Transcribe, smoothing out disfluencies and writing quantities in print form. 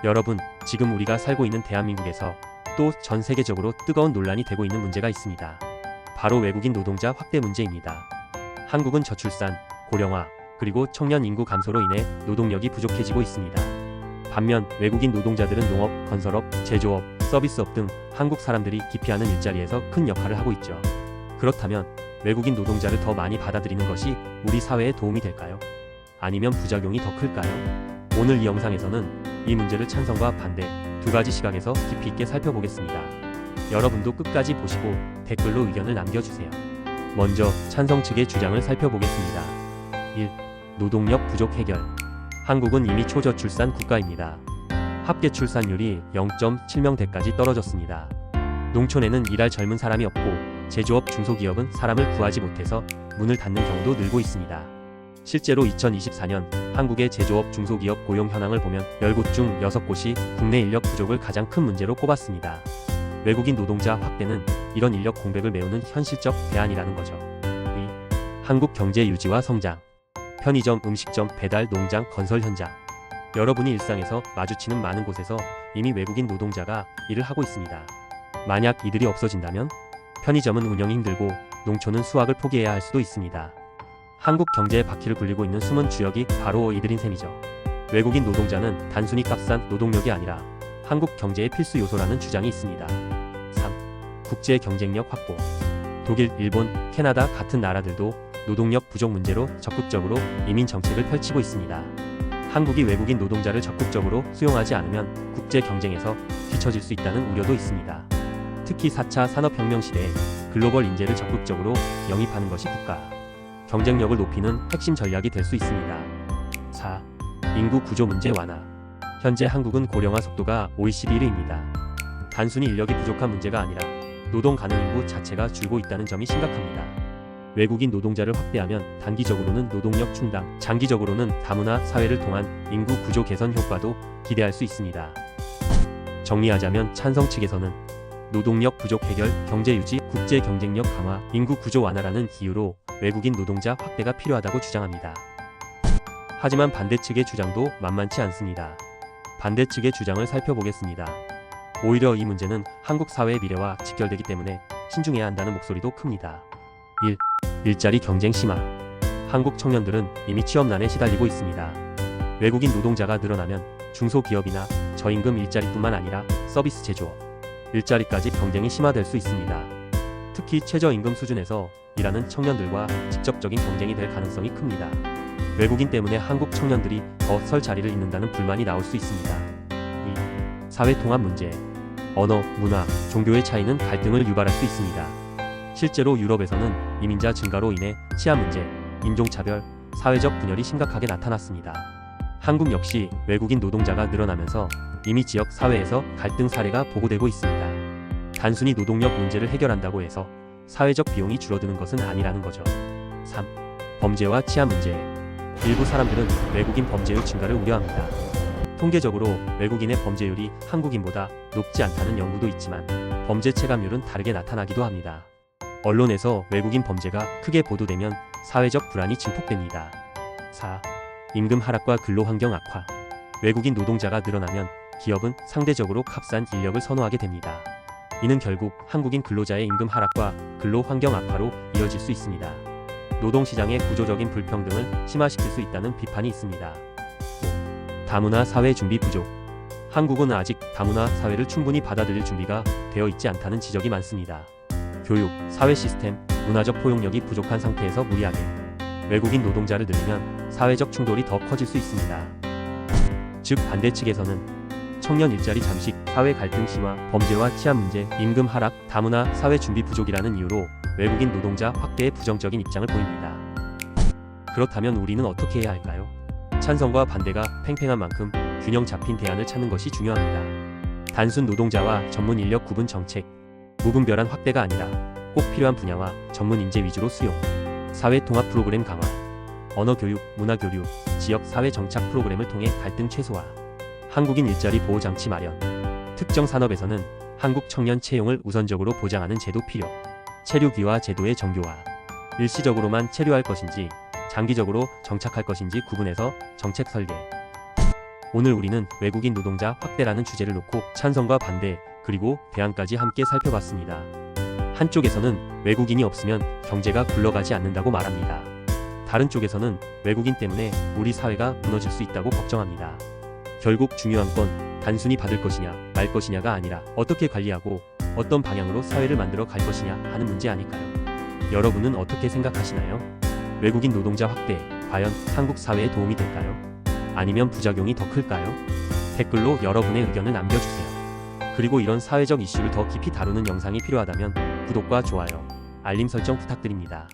여러분, 지금 우리가 살고 있는 대한민국에서 또 전 세계적으로 뜨거운 논란이 되고 있는 문제가 있습니다. 바로 외국인 노동자 확대 문제입니다. 한국은 저출산, 고령화, 그리고 청년 인구 감소로 인해 노동력이 부족해지고 있습니다. 반면 외국인 노동자들은 농업, 건설업, 제조업, 서비스업 등 한국 사람들이 기피하는 일자리에서 큰 역할을 하고 있죠. 그렇다면 외국인 노동자를 더 많이 받아들이는 것이 우리 사회에 도움이 될까요? 아니면 부작용이 더 클까요? 오늘 이 영상에서는 이 문제를 찬성과 반대 두 가지 시각에서 깊이 있게 살펴보겠습니다. 여러분도 끝까지 보시고 댓글로 의견을 남겨주세요. 먼저 찬성 측의 주장을 살펴보겠습니다. 1. 노동력 부족 해결. 한국은 이미 초저출산 국가입니다. 합계 출산율이 0.7명대까지 떨어졌습니다. 농촌에는 일할 젊은 사람이 없고 제조업, 중소기업은 사람을 구하지 못해서 문을 닫는 경우도 늘고 있습니다. 실제로 2024년 한국의 제조업, 중소기업 고용 현황을 보면 10곳 중 6곳이 국내 인력 부족을 가장 큰 문제로 꼽았습니다. 외국인 노동자 확대는 이런 인력 공백을 메우는 현실적 대안이라는 거죠. 2. 한국 경제 유지와 성장. 편의점, 음식점, 배달, 농장, 건설 현장. 여러분이 일상에서 마주치는 많은 곳에서 이미 외국인 노동자가 일을 하고 있습니다. 만약 이들이 없어진다면 편의점은 운영이 힘들고 농촌은 수확을 포기해야 할 수도 있습니다. 한국 경제의 바퀴를 굴리고 있는 숨은 주역이 바로 이들인 셈이죠. 외국인 노동자는 단순히 값싼 노동력이 아니라 한국 경제의 필수 요소라는 주장이 있습니다. 3. 국제 경쟁력 확보. 독일, 일본, 캐나다 같은 나라들도 노동력 부족 문제로 적극적으로 이민 정책을 펼치고 있습니다. 한국이 외국인 노동자를 적극적으로 수용하지 않으면 국제 경쟁에서 뒤처질 수 있다는 우려도 있습니다. 특히 4차 산업혁명 시대에 글로벌 인재를 적극적으로 영입하는 것이 국가 경쟁력을 높이는 핵심 전략이 될 수 있습니다. 4. 인구 구조 문제 완화. 현재 한국은 고령화 속도가 OECD 1위입니다. 단순히 인력이 부족한 문제가 아니라 노동 가능 인구 자체가 줄고 있다는 점이 심각합니다. 외국인 노동자를 확대하면 단기적으로는 노동력 충당, 장기적으로는 다문화 사회를 통한 인구 구조 개선 효과도 기대할 수 있습니다. 정리하자면 찬성 측에서는 노동력 부족 해결, 경제 유지, 국제 경쟁력 강화, 인구 구조 완화라는 이유로 외국인 노동자 확대가 필요하다고 주장합니다. 하지만 반대 측의 주장도 만만치 않습니다. 반대 측의 주장을 살펴보겠습니다. 오히려 이 문제는 한국 사회의 미래와 직결되기 때문에 신중해야 한다는 목소리도 큽니다. 1. 일자리 경쟁 심화. 한국 청년들은 이미 취업난에 시달리고 있습니다. 외국인 노동자가 늘어나면 중소기업이나 저임금 일자리뿐만 아니라 서비스 제조업, 일자리까지 경쟁이 심화될 수 있습니다. 특히 최저임금 수준에서 일하는 청년들과 직접적인 경쟁이 될 가능성이 큽니다. 외국인 때문에 한국 청년들이 더 설 자리를 잃는다는 불만이 나올 수 있습니다. 2. 사회 통합 문제. 언어, 문화, 종교의 차이는 갈등을 유발할 수 있습니다. 실제로 유럽에서는 이민자 증가로 인해 치안 문제, 인종차별, 사회적 분열이 심각하게 나타났습니다. 한국 역시 외국인 노동자가 늘어나면서 이미 지역 사회에서 갈등 사례가 보고되고 있습니다. 단순히 노동력 문제를 해결한다고 해서 사회적 비용이 줄어드는 것은 아니라는 거죠. 3. 범죄와 치안 문제. 일부 사람들은 외국인 범죄율 증가를 우려합니다. 통계적으로 외국인의 범죄율이 한국인보다 높지 않다는 연구도 있지만 범죄 체감률은 다르게 나타나기도 합니다. 언론에서 외국인 범죄가 크게 보도되면 사회적 불안이 증폭됩니다. 4. 임금 하락과 근로환경 악화. 외국인 노동자가 늘어나면 기업은 상대적으로 값싼 인력을 선호하게 됩니다. 이는 결국 한국인 근로자의 임금 하락과 근로환경 악화로 이어질 수 있습니다. 노동시장의 구조적인 불평등을 심화시킬 수 있다는 비판이 있습니다. 5. 다문화 사회 준비 부족. 한국은 아직 다문화 사회를 충분히 받아들일 준비가 되어 있지 않다는 지적이 많습니다. 교육, 사회 시스템, 문화적 포용력이 부족한 상태에서 무리하게 외국인 노동자를 늘리면 사회적 충돌이 더 커질 수 있습니다. 즉 반대 측에서는 청년 일자리 잠식, 사회 갈등 심화, 범죄와 치안 문제, 임금 하락, 다문화 사회 준비 부족이라는 이유로 외국인 노동자 확대에 부정적인 입장을 보입니다. 그렇다면 우리는 어떻게 해야 할까요? 찬성과 반대가 팽팽한 만큼 균형 잡힌 대안을 찾는 것이 중요합니다. 단순 노동자와 전문 인력 구분 정책, 무분별한 확대가 아니라 꼭 필요한 분야와 전문 인재 위주로 수용, 사회 통합 프로그램 강화, 언어 교육, 문화 교류, 지역 사회 정착 프로그램을 통해 갈등 최소화, 한국인 일자리 보호 장치 마련, 특정 산업에서는 한국 청년 채용을 우선적으로 보장하는 제도 필요, 체류기화 제도의 정교화, 일시적으로만 체류할 것인지 장기적으로 정착할 것인지 구분해서 정책 설계. 오늘 우리는 외국인 노동자 확대라는 주제를 놓고 찬성과 반대, 그리고 대안까지 함께 살펴봤습니다. 한쪽에서는 외국인이 없으면 경제가 굴러가지 않는다고 말합니다. 다른 쪽에서는 외국인 때문에 우리 사회가 무너질 수 있다고 걱정합니다. 결국 중요한 건 단순히 받을 것이냐 말 것이냐가 아니라 어떻게 관리하고 어떤 방향으로 사회를 만들어 갈 것이냐 하는 문제 아닐까요? 여러분은 어떻게 생각하시나요? 외국인 노동자 확대, 과연 한국 사회에 도움이 될까요? 아니면 부작용이 더 클까요? 댓글로 여러분의 의견을 남겨주세요. 그리고 이런 사회적 이슈를 더 깊이 다루는 영상이 필요하다면 구독과 좋아요, 알림 설정 부탁드립니다.